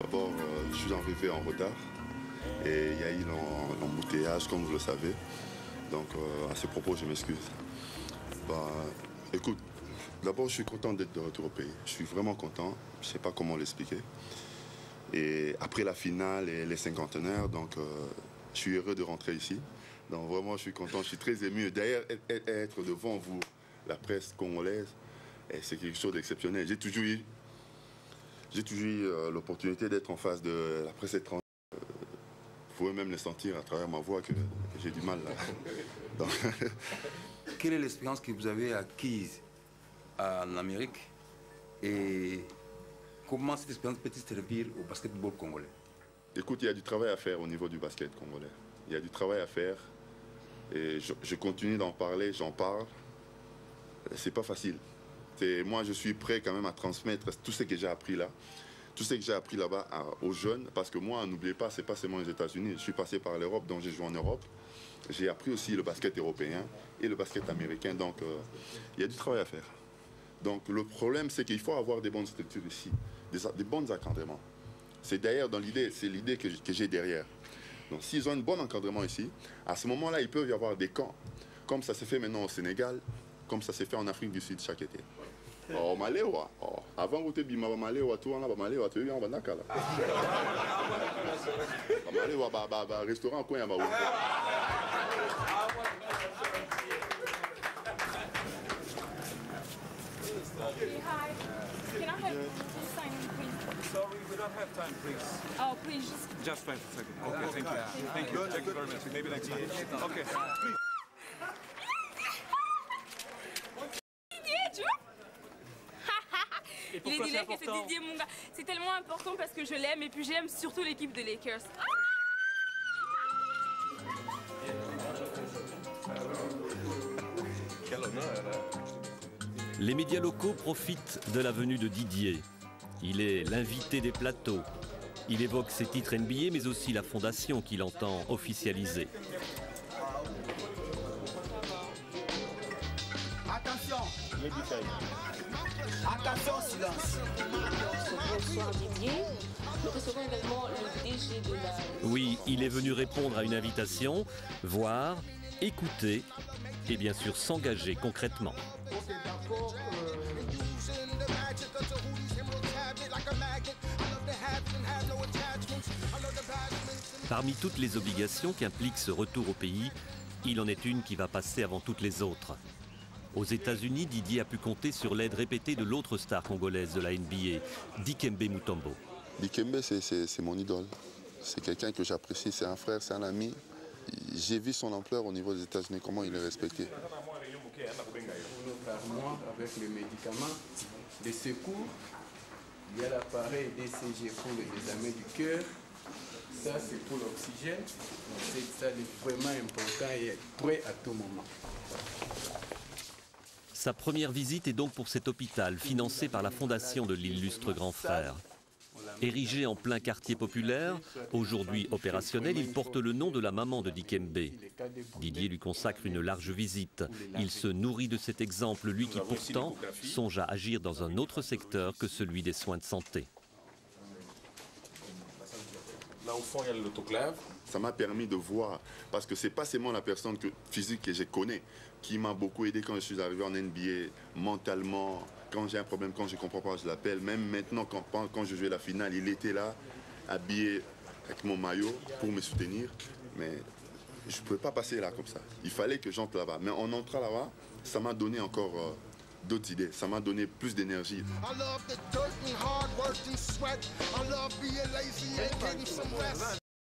D'abord, je suis arrivé en retard et il y a eu l'embouteillage, comme vous le savez. Donc, à ce propos, je m'excuse. Écoute, d'abord, je suis content d'être de retour au pays. Je suis vraiment content. Je ne sais pas comment l'expliquer. Et après la finale et les cinquantenaires, donc, je suis heureux de rentrer ici. Donc, vraiment, je suis content. Je suis très ému. D'ailleurs, être devant vous, la presse congolaise, c'est quelque chose d'exceptionnel. J'ai toujours eu l'opportunité d'être en face de la presse étrangère. Vous pouvez même le sentir à travers ma voix que j'ai du mal là. Donc... Quelle est l'expérience que vous avez acquise en Amérique et comment cette expérience peut servir au basketball congolais? Écoute, il y a du travail à faire au niveau du basket congolais. Il y a du travail à faire et je continue d'en parler, j'en parle. C'est pas facile. Moi, je suis prêt quand même à transmettre tout ce que j'ai appris là, tout ce que j'ai appris là-bas aux jeunes, parce que moi, n'oubliez pas, c'est pas seulement les États-Unis. Je suis passé par l'Europe, donc j'ai joué en Europe. J'ai appris aussi le basket européen et le basket américain, donc il y a du travail à faire. Donc le problème, c'est qu'il faut avoir des bonnes structures ici, des bons encadrements. C'est d'ailleurs dans l'idée, c'est l'idée que j'ai derrière. Donc s'ils ont un bon encadrement ici, à ce moment-là, il peut y avoir des camps, comme ça se fait maintenant au Sénégal, comme ça s'est fait en Afrique du Sud chaque été. Oh, Maléwa. Oh. Avant, vous étiez Maléwa, tout en a Maléwa, tu es en Banakala. Maléwa, restaurant, quoi, il y a Hi, can I have you sign, please? Sorry, we don't have time, please. Oh, please, Just 20 seconds. Okay, thank you. Thank you. Thank you very much. Maybe next time. Okay, please. Didier, tu vois? Et Il est pourquoi dit c'est que c'est important? Didier, mon gars. C'est tellement important parce que je l'aime et puis j'aime surtout l'équipe de Lakers. Quel honneur, hein? Les médias locaux profitent de la venue de Didier. Il est l'invité des plateaux. Il évoque ses titres NBA, mais aussi la fondation qu'il entend officialiser. Attention! Attention, silence! Bonsoir Didier. Nous recevons également le DG de la... Oui, il est venu répondre à une invitation, voir, écouter et bien sûr s'engager concrètement. Parmi toutes les obligations qu'implique ce retour au pays, il en est une qui va passer avant toutes les autres. Aux États-Unis, Didier a pu compter sur l'aide répétée de l'autre star congolaise de la NBA, Dikembe Mutombo. Dikembe, c'est mon idole. C'est quelqu'un que j'apprécie, c'est un frère, c'est un ami. J'ai vu son ampleur au niveau des États-Unis, comment il est respecté. Par mois, avec les médicaments de secours, il y a l'appareil DCG pour les examens du cœur. Ça, c'est pour l'oxygène. Ça, c'est vraiment important et prêt à tout moment. Sa première visite est donc pour cet hôpital, financé par la fondation de l'illustre grand frère. Érigé en plein quartier populaire, aujourd'hui opérationnel, il porte le nom de la maman de Dikembe. Didier lui consacre une large visite. Il se nourrit de cet exemple, lui qui pourtant songe à agir dans un autre secteur que celui des soins de santé. Là au fond, il y a l'autoclave. Ça m'a permis de voir, parce que c'est pas seulement la personne physique que je connais qui m'a beaucoup aidé quand je suis arrivé en NBA, mentalement, quand j'ai un problème, quand je ne comprends pas, je l'appelle. Même maintenant, quand je jouais la finale, il était là, habillé avec mon maillot pour me soutenir. Mais je ne pouvais pas passer là comme ça. Il fallait que j'entre là-bas. Mais en entrant là-bas, ça m'a donné encore d'autres idées. Ça m'a donné plus d'énergie.